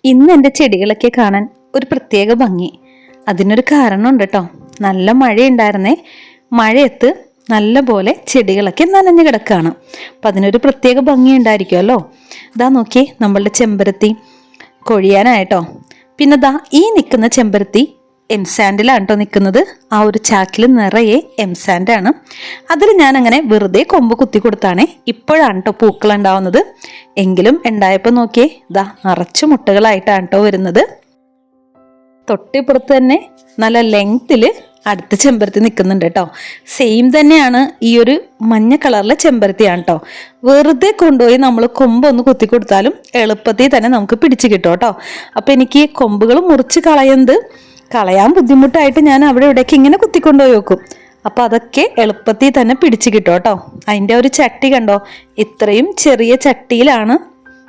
ഇന്ന് എൻ്റെ ചെടികളൊക്കെ കാണാൻ ഒരു പ്രത്യേക ഭംഗി. അതിനൊരു കാരണമുണ്ട് കേട്ടോ. നല്ല മഴയുണ്ടായിരുന്നേ. മഴയത്ത് നല്ല പോലെ ചെടികളൊക്കെ നനഞ്ഞു കിടക്കുകയാണ്. അപ്പം അതിനൊരു പ്രത്യേക ഭംഗി ഉണ്ടായിരിക്കുമല്ലോ. ഇതാ നോക്കി, നമ്മളുടെ ചെമ്പരത്തി കൊഴിയാനായിട്ടോ. പിന്നെ ദാ ഈ നിൽക്കുന്ന ചെമ്പരത്തി എംസാൻഡിലാണ് കേട്ടോ നിൽക്കുന്നത്. ആ ഒരു ചാക്കിൽ നിറയെ എംസാൻഡാണ്. അതിൽ ഞാൻ അങ്ങനെ വെറുതെ കൊമ്പ് കുത്തി കൊടുത്താണേ ഇപ്പോഴാണ് കേട്ടോ പൂക്കൾ ഉണ്ടാവുന്നത്. എങ്കിലും ഉണ്ടായപ്പോൾ നോക്കിയേ, ഇതാ നിറച്ചു മുട്ടകളായിട്ടാണ് കേട്ടോ വരുന്നത്. തൊട്ടിപ്പുറത്ത് തന്നെ നല്ല ലെങ്ത്തിൽ അടുത്ത ചെമ്പരത്തി നിൽക്കുന്നുണ്ട് കേട്ടോ. സെയിം തന്നെയാണ്, ഈ ഒരു മഞ്ഞ കളറിലെ ചെമ്പരത്തിയാണ് കേട്ടോ. വെറുതെ കൊണ്ടുപോയി നമ്മൾ കൊമ്പൊന്ന് കുത്തി കൊടുത്താലും എളുപ്പത്തിൽ തന്നെ നമുക്ക് പിടിച്ചു കിട്ടും കേട്ടോ. അപ്പം എനിക്ക് കൊമ്പുകൾ മുറിച്ച് കളയാൻ ബുദ്ധിമുട്ടായിട്ട് ഞാൻ അവിടെ ഇവിടേക്ക് ഇങ്ങനെ കുത്തിക്കൊണ്ടുപോയി വെക്കും. അപ്പം അതൊക്കെ എളുപ്പത്തിൽ തന്നെ പിടിച്ചു കിട്ടും കേട്ടോ. അതിൻ്റെ ഒരു ചട്ടി കണ്ടോ, ഇത്രയും ചെറിയ ചട്ടിയിലാണ്,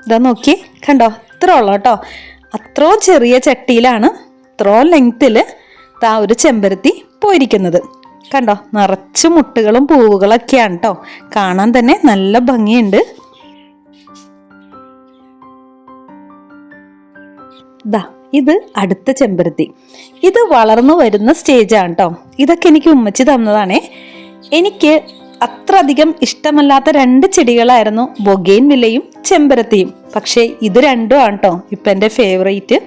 ഇതാ നോക്കി കണ്ടോ, ഇത്ര ഉള്ളു കേട്ടോ. അത്രയും ചെറിയ ചട്ടിയിലാണ് ഇത്രയും ലെങ്ത്തിൽ ആ ഒരു ചെമ്പരത്തി പോയിരിക്കുന്നത്. കണ്ടോ, നിറച്ച് മുട്ടുകളും പൂവുകളൊക്കെയാണ് കേട്ടോ. കാണാൻ തന്നെ നല്ല ഭംഗിയുണ്ട്. ദാ ഇത് അടുത്ത ചെമ്പരത്തി. ഇത് വളർന്നു വരുന്ന സ്റ്റേജാണ് കേട്ടോ. ഇതൊക്കെ എനിക്ക് ഉമ്മച്ചി തന്നതാണേ. എനിക്ക് അത്ര അധികം ഇഷ്ടമല്ലാത്ത രണ്ട് ചെടികളായിരുന്നു ബൊഗെയിൻവില്ലയും ചെമ്പരത്തിയും. പക്ഷേ ഇത് രണ്ടും ആണ് കേട്ടോ ഇപ്പം എൻ്റെ ഫേവറേറ്റ്.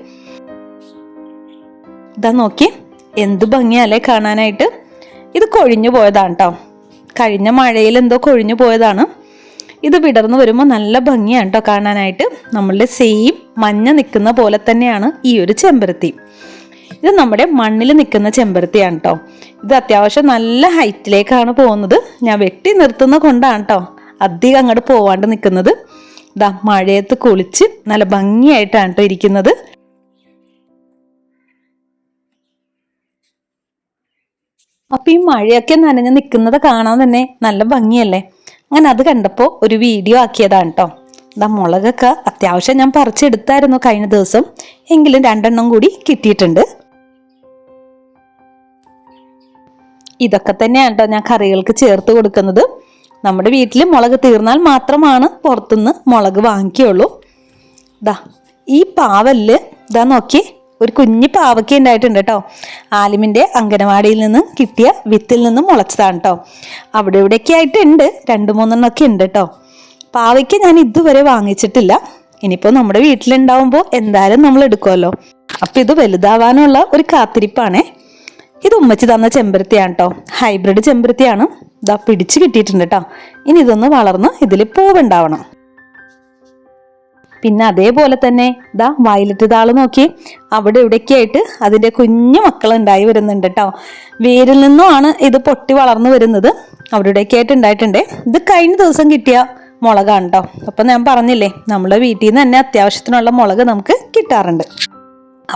ഇതാ നോക്കി, എന്ത് ഭംഗിയല്ലേ കാണാനായിട്ട്. ഇത് കൊഴിഞ്ഞു പോയതാണ് കേട്ടോ. കഴിഞ്ഞ മഴയിൽ എന്തോ കൊഴിഞ്ഞു പോയതാണ്. ഇത് വിടർന്നു വരുമ്പോൾ നല്ല ഭംഗിയാണ് കേട്ടോ കാണാനായിട്ട്. നമ്മളുടെ സെയിം മഞ്ഞ നിൽക്കുന്ന പോലെ തന്നെയാണ് ഈ ഒരു ചെമ്പരത്തി. ഇത് നമ്മുടെ മണ്ണിൽ നിൽക്കുന്ന ചെമ്പരത്തിയാണ് കേട്ടോ. ഇത് അത്യാവശ്യം നല്ല ഹൈറ്റിലേക്കാണ് പോകുന്നത്. ഞാൻ വെട്ടി നിർത്തുന്ന കൊണ്ടാണ് കേട്ടോ അധികം അങ്ങോട്ട് പോവാണ്ട് നിൽക്കുന്നത്. ഇതാ മഴയത്ത് കുളിച്ച് നല്ല ഭംഗിയായിട്ടാണ് കേട്ടോ ഇരിക്കുന്നത്. അപ്പം ഈ മഴയൊക്കെ നനഞ്ഞ് നിൽക്കുന്നത് കാണാൻ തന്നെ നല്ല ഭംഗിയല്ലേ. അങ്ങനെ അത് കണ്ടപ്പോൾ ഒരു വീഡിയോ ആക്കിയതാണ് കേട്ടോ. എന്താ മുളകൊക്കെ അത്യാവശ്യം ഞാൻ പറിച്ചെടുത്തായിരുന്നു കഴിഞ്ഞ ദിവസം. എങ്കിലും 2 എണ്ണം കൂടി കിട്ടിയിട്ടുണ്ട്. ഇതൊക്കെ തന്നെയാണ് കേട്ടോ ഞാൻ കറികൾക്ക് ചേർത്ത് കൊടുക്കുന്നത്. നമ്മുടെ വീട്ടിൽ മുളക് തീർന്നാൽ മാത്രമാണ് പുറത്തുനിന്ന് മുളക് വാങ്ങിക്കുള്ളൂ. ഇതാ ഈ പാവലില് ഇതാ നോക്കി, ഒരു കുഞ്ഞു പാവയ്ക്ക ഉണ്ടായിട്ടുണ്ട് കേട്ടോ. ആലിമിൻ്റെ അംഗനവാടിയിൽ നിന്ന് കിട്ടിയ വിത്തിൽ നിന്ന് മുളച്ചതാണ് കേട്ടോ. അവിടെ ഇവിടെയൊക്കെ ആയിട്ടുണ്ട്, 2-3 എണ്ണമൊക്കെ ഉണ്ട് കേട്ടോ. പാവയ്ക്ക ഞാൻ ഇതുവരെ വാങ്ങിച്ചിട്ടില്ല. ഇനിയിപ്പോൾ നമ്മുടെ വീട്ടിലുണ്ടാവുമ്പോൾ എന്തായാലും നമ്മൾ എടുക്കുമല്ലോ. അപ്പം ഇത് വലുതാവാനുള്ള ഒരു കാത്തിരിപ്പാണേ. ഇത് ഉമ്മച്ചി തന്ന ചെമ്പരത്തിയാണ് കേട്ടോ. ഹൈബ്രിഡ് ചെമ്പരത്തിയാണ്. ഇതാ പിടിച്ച് കിട്ടിയിട്ടുണ്ട് കേട്ടോ. ഇനി ഇതൊന്ന് വളർന്ന് ഇതിൽ പൂവുണ്ടാവണം. പിന്നെ അതേപോലെ തന്നെ ഇതാ വയലറ്റ് താള് നോക്കി, അവിടെ ഇവിടേക്ക് ആയിട്ട് അതിൻ്റെ കുഞ്ഞു മക്കളുണ്ടായി വരുന്നുണ്ട് കേട്ടോ. വേരിൽ നിന്നുമാണ് ഇത് പൊട്ടി വളർന്നു വരുന്നത്. അവിടെ ഇവിടേക്ക് ആയിട്ട് ഉണ്ടായിട്ടുണ്ട്. ഇത് കഴിഞ്ഞ ദിവസം കിട്ടിയ മുളകാണ് കേട്ടോ. അപ്പം ഞാൻ പറഞ്ഞില്ലേ, നമ്മളെ വീട്ടിൽ നിന്ന് തന്നെ അത്യാവശ്യത്തിനുള്ള മുളക് നമുക്ക് കിട്ടാറുണ്ട്.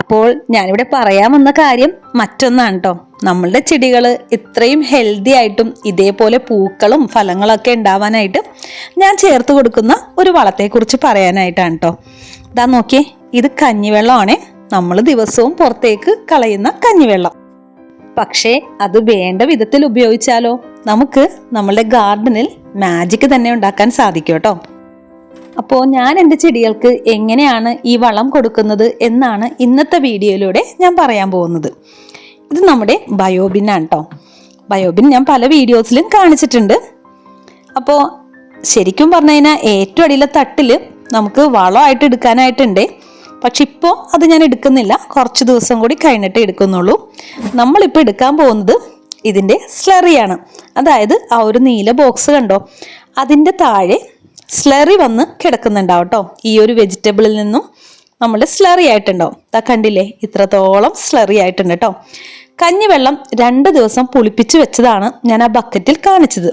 അപ്പോൾ ഞാനിവിടെ പറയാൻ വന്ന കാര്യം മറ്റൊന്നാണ് കേട്ടോ. നമ്മളുടെ ചെടികൾ ഇത്രയും ഹെൽത്തി ആയിട്ടും ഇതേപോലെ പൂക്കളും ഫലങ്ങളൊക്കെ ഉണ്ടാവാനായിട്ട് ഞാൻ ചേർത്ത് കൊടുക്കുന്ന ഒരു വളത്തെക്കുറിച്ച് പറയാനായിട്ടാണ് കേട്ടോ. ഇതാ നോക്കിയേ, ഇത് കഞ്ഞിവെള്ളമാണേ. നമ്മൾ ദിവസവും പുറത്തേക്ക് കളയുന്ന കഞ്ഞിവെള്ളം. പക്ഷേ അത് വേണ്ട വിധത്തിൽ ഉപയോഗിച്ചാലോ നമുക്ക് നമ്മളുടെ ഗാർഡനിൽ മാജിക് തന്നെ ഉണ്ടാക്കാൻ സാധിക്കും കേട്ടോ. അപ്പോൾ ഞാൻ എൻ്റെ ചെടികൾക്ക് എങ്ങനെയാണ് ഈ വളം കൊടുക്കുന്നത് എന്നാണ് ഇന്നത്തെ വീഡിയോയിലൂടെ ഞാൻ പറയാൻ പോകുന്നത്. ഇത് നമ്മുടെ ബയോബിനാണ് കേട്ടോ. ബയോബിൻ ഞാൻ പല വീഡിയോസിലും കാണിച്ചിട്ടുണ്ട്. അപ്പോൾ ശരിക്കും പറഞ്ഞു കഴിഞ്ഞാൽ ഏറ്റവും അടിയിലെ തട്ടിൽ നമുക്ക് വളമായിട്ട് എടുക്കാനായിട്ടുണ്ട്. പക്ഷെ ഇപ്പോൾ അത് ഞാൻ എടുക്കുന്നില്ല, കുറച്ച് ദിവസം കൂടി കഴിഞ്ഞിട്ടേ എടുക്കുന്നുള്ളൂ. നമ്മളിപ്പോൾ എടുക്കാൻ പോകുന്നത് ഇതിൻ്റെ സ്ലറിയാണ്. അതായത് ആ ഒരു നീല ബോക്സ് കണ്ടോ, അതിൻ്റെ താഴെ സ്ലറി വന്ന് കിടക്കുന്നുണ്ടാവും കേട്ടോ. ഈ ഒരു വെജിറ്റബിളിൽ നിന്നും നമ്മൾ സ്ലറി ആയിട്ടുണ്ടാവും. കണ്ടില്ലേ, ഇത്രത്തോളം സ്ലറി ആയിട്ടുണ്ട് കേട്ടോ. കഞ്ഞിവെള്ളം 2 ദിവസം പുളിപ്പിച്ച് വെച്ചതാണ് ഞാൻ ആ ബക്കറ്റിൽ കാണിച്ചത്.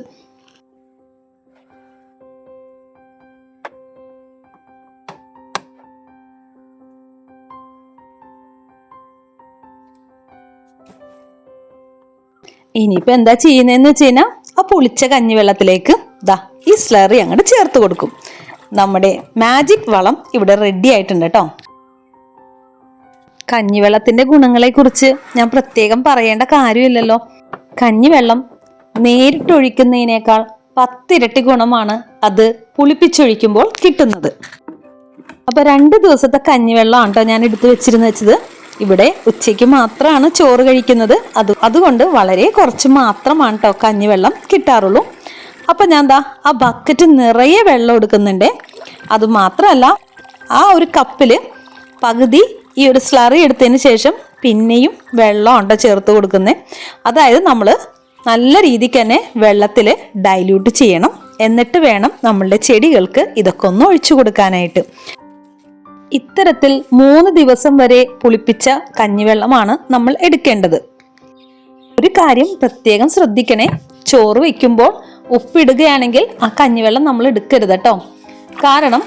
ഇനിയിപ്പോൾ എന്താ ചെയ്യുന്നതെന്ന് വെച്ച് കഴിഞ്ഞാൽ ആ പുളിച്ച കഞ്ഞിവെള്ളത്തിലേക്ക് ദാ ഈ സ്ലറി അങ്ങോട്ട് ചേർത്ത് കൊടുക്കും. നമ്മുടെ മാജിക് വളം ഇവിടെ റെഡി ആയിട്ടുണ്ട് കേട്ടോ. കഞ്ഞിവെള്ളത്തിൻ്റെ ഗുണങ്ങളെക്കുറിച്ച് ഞാൻ പ്രത്യേകം പറയേണ്ട കാര്യമില്ലല്ലോ. കഞ്ഞിവെള്ളം നേരിട്ടൊഴിക്കുന്നതിനേക്കാൾ 10 ഇരട്ടി ഗുണമാണ് അത് പുളിപ്പിച്ചൊഴിക്കുമ്പോൾ കിട്ടുന്നത്. അപ്പോൾ 2 ദിവസത്തെ കഞ്ഞിവെള്ളമാണ് കേട്ടോ ഞാൻ എടുത്തു വെച്ചത്. ഇവിടെ ഉച്ചയ്ക്ക് മാത്രമാണ് ചോറ് കഴിക്കുന്നത്. അതുകൊണ്ട് വളരെ കുറച്ച് മാത്രമാണ് കേട്ടോ കഞ്ഞിവെള്ളം കിട്ടാറുള്ളൂ. അപ്പം ഞാൻ ആ ബക്കറ്റ് നിറയെ വെള്ളം എടുക്കുന്നുണ്ട്. അതുമാത്രമല്ല, ആ ഒരു കപ്പിൽ പകുതി ഈ ഒരു സ്ലറി എടുത്തതിന് ശേഷം പിന്നെയും വെള്ളമാണ് ചേർത്ത് കൊടുക്കുന്നത്. അതായത് നമ്മൾ നല്ല രീതിക്ക് തന്നെ വെള്ളത്തിൽ ഡൈല്യൂട്ട് ചെയ്യണം. എന്നിട്ട് വേണം നമ്മളുടെ ചെടികൾക്ക് ഇതൊക്കെ ഒന്ന് ഒഴിച്ചു കൊടുക്കാനായിട്ട്. ഇത്തരത്തിൽ 3 ദിവസം വരെ പുളിപ്പിച്ച കഞ്ഞിവെള്ളമാണ് നമ്മൾ എടുക്കേണ്ടത്. ഒരു കാര്യം പ്രത്യേകം ശ്രദ്ധിക്കണേ, ചോറ് വയ്ക്കുമ്പോൾ ഉപ്പിടുകയാണെങ്കിൽ ആ കഞ്ഞിവെള്ളം നമ്മൾ എടുക്കരുത് കേട്ടോ. കാരണം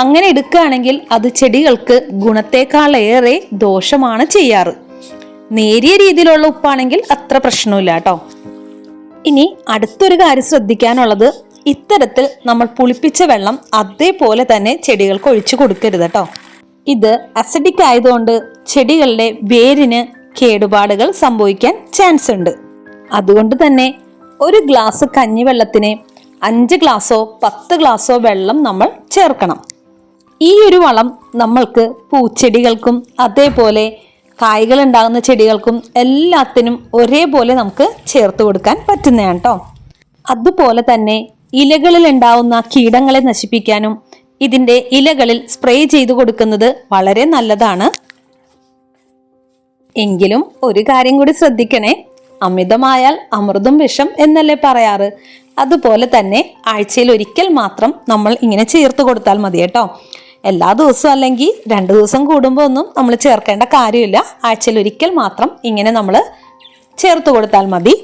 അങ്ങനെ എടുക്കുകയാണെങ്കിൽ അത് ചെടികൾക്ക് ഗുണത്തെക്കാളേറെ ദോഷമാണ് ചെയ്യാറ്. നേരിയ രീതിയിലുള്ള ഉപ്പാണെങ്കിൽ അത്ര പ്രശ്നമില്ല കേട്ടോ. ഇനി അടുത്തൊരു കാര്യം ശ്രദ്ധിക്കാനുള്ളത്, ഇത്തരത്തിൽ നമ്മൾ പുളിപ്പിച്ച വെള്ളം അതേപോലെ തന്നെ ചെടികൾക്ക് ഒഴിച്ചു കൊടുക്കരുത് കേട്ടോ. ഇത് അസിഡിക് ആയതുകൊണ്ട് ചെടികളുടെ വേരിന് കേടുപാടുകൾ സംഭവിക്കാൻ ചാൻസ് ഉണ്ട്. അതുകൊണ്ട് തന്നെ ഒരു ഗ്ലാസ് കഞ്ഞിവെള്ളത്തിന് 5 ഗ്ലാസോ 10 ഗ്ലാസോ വെള്ളം നമ്മൾ ചേർക്കണം. ഈ ഒരു വളം നമ്മൾക്ക് പൂച്ചെടികൾക്കും അതേപോലെ കായ്കൾ ഉണ്ടാകുന്ന ചെടികൾക്കും എല്ലാത്തിനും ഒരേപോലെ നമുക്ക് ചേർത്ത് കൊടുക്കാൻ പറ്റുന്നതാണ് കേട്ടോ. അതുപോലെ തന്നെ ഇലകളിൽ ഉണ്ടാവുന്ന കീടങ്ങളെ നശിപ്പിക്കാനും ഇതിൻ്റെ ഇലകളിൽ സ്പ്രേ ചെയ്തു കൊടുക്കുന്നത് വളരെ നല്ലതാണ്. എങ്കിലും ഒരു കാര്യം കൂടി ശ്രദ്ധിക്കണേ, അമിതമായാൽ അമൃതും വിഷം എന്നല്ലേ പറയാറ്. അതുപോലെ തന്നെ ആഴ്ചയിൽ ഒരിക്കൽ മാത്രം നമ്മൾ ഇങ്ങനെ ചേർത്ത് കൊടുത്താൽ മതി കേട്ടോ. എല്ലാ ദിവസവും അല്ലെങ്കിൽ 2 ദിവസം കൂടുമ്പോൾ ഒന്നും നമ്മൾ ചേർക്കേണ്ട കാര്യമില്ല. ആഴ്ചയിൽ ഒരിക്കൽ മാത്രം ഇങ്ങനെ നമ്മൾ ചേർത്ത് കൊടുത്താൽ മതി.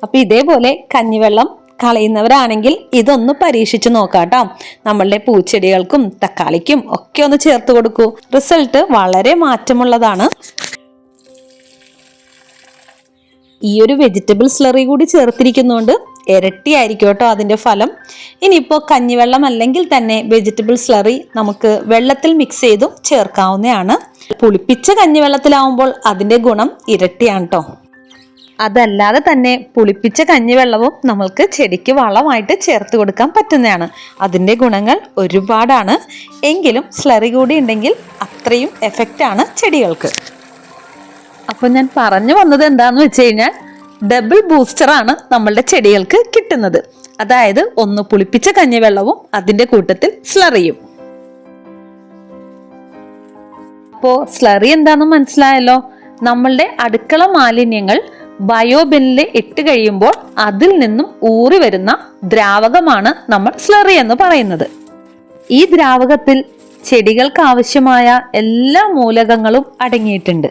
അപ്പം ഇതേപോലെ കഞ്ഞിവെള്ളം കളയുന്നവരാണെങ്കിൽ ഇതൊന്ന് പരീക്ഷിച്ച് നോക്കാം കേട്ടോ. നമ്മളുടെ പൂച്ചെടികൾക്കും തക്കാളിക്കും ഒക്കെ ഒന്ന് ചേർത്ത് കൊടുക്കൂ. റിസൾട്ട് വളരെ മാറ്റമുള്ളതാണ്. ഈ ഒരു വെജിറ്റബിൾ സ്ലറി കൂടി ചേർത്തിരിക്കുന്നതുകൊണ്ട് ഇരട്ടിയായിരിക്കും കേട്ടോ അതിൻ്റെ ഫലം. ഇനിയിപ്പോൾ കഞ്ഞിവെള്ളം അല്ലെങ്കിൽ തന്നെ വെജിറ്റബിൾ സ്ലറി നമുക്ക് വെള്ളത്തിൽ മിക്സ് ചെയ്തും ചേർക്കാവുന്നതാണ്. പുളിപ്പിച്ച കഞ്ഞിവെള്ളത്തിലാവുമ്പോൾ അതിൻ്റെ ഗുണം ഇരട്ടിയാണ് കേട്ടോ. അതല്ലാതെ തന്നെ പുളിപ്പിച്ച കഞ്ഞിവെള്ളവും നമ്മൾക്ക് ചെടിക്ക് വളമായിട്ട് ചേർത്ത് കൊടുക്കാൻ പറ്റുന്നതാണ്. അതിൻ്റെ ഗുണങ്ങൾ ഒരുപാടാണ്. എങ്കിലും സ്ലറി കൂടി ഉണ്ടെങ്കിൽ അത്രയും എഫക്റ്റാണ് ചെടികൾക്ക്. അപ്പോൾ ഞാൻ പറഞ്ഞു വന്നത് എന്താണെന്ന് വെച്ച് കഴിഞ്ഞാൽ, ഡബിൾ ബൂസ്റ്ററാണ് നമ്മളുടെ ചെടികൾക്ക് കിട്ടുന്നത്. അതായത് ഒന്ന് പുളിപ്പിച്ച കഞ്ഞിവെള്ളവും അതിൻ്റെ കൂട്ടത്തിൽ സ്ലറിയും. അപ്പോൾ സ്ലറി എന്താണെന്ന് മനസ്സിലായല്ലോ. നമ്മളുടെ അടുക്കള മാലിന്യങ്ങൾ ബയോബിനിൽ ഇട്ട് കഴിയുമ്പോൾ അതിൽ നിന്നും ഊറി വരുന്ന ദ്രാവകമാണ് നമ്മൾ സ്ലറി എന്ന് പറയുന്നത്. ഈ ദ്രാവകത്തിൽ ചെടികൾക്ക് ആവശ്യമായ എല്ലാ മൂലകങ്ങളും അടങ്ങിയിട്ടുണ്ട്.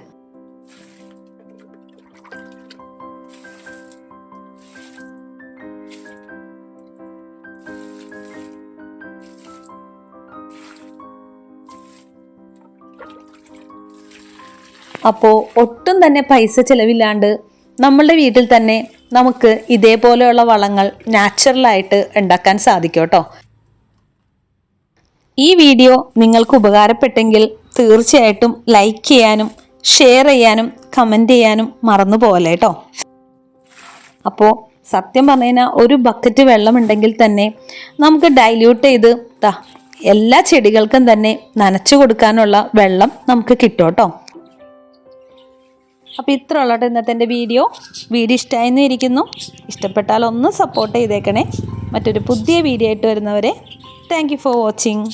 അപ്പോൾ ഒട്ടും തന്നെ പൈസ ചിലവില്ലാണ്ട് നമ്മളുടെ വീട്ടിൽ തന്നെ നമുക്ക് ഇതേപോലെയുള്ള വളങ്ങൾ നാച്ചുറലായിട്ട് ഉണ്ടാക്കാൻ സാധിക്കും കേട്ടോ. ഈ വീഡിയോ നിങ്ങൾക്ക് ഉപകാരപ്പെട്ടെങ്കിൽ തീർച്ചയായിട്ടും ലൈക്ക് ചെയ്യാനും ഷെയർ ചെയ്യാനും കമൻറ്റ് ചെയ്യാനും മറന്നു പോകല്ലേ കേട്ടോ. അപ്പോൾ സത്യം പറഞ്ഞു കഴിഞ്ഞാൽ ഒരു ബക്കറ്റ് വെള്ളം ഉണ്ടെങ്കിൽ തന്നെ നമുക്ക് ഡൈല്യൂട്ട് ചെയ്ത് എല്ലാ ചെടികൾക്കും തന്നെ നനച്ചു കൊടുക്കാനുള്ള വെള്ളം നമുക്ക് കിട്ടും കേട്ടോ. അപ്പോൾ ഇത്ര ഉള്ളട്ടെ ഇന്നത്തെ എൻ്റെ വീഡിയോ ഇഷ്ടമായെന്ന് ഇരിക്കുന്നു. ഇഷ്ടപ്പെട്ടാൽ ഒന്ന് സപ്പോർട്ട് ചെയ്തേക്കണേ. മറ്റൊരു പുതിയ വീഡിയോ ആയിട്ട് വരുന്നവരെ താങ്ക് യു ഫോർ വാച്ചിങ്.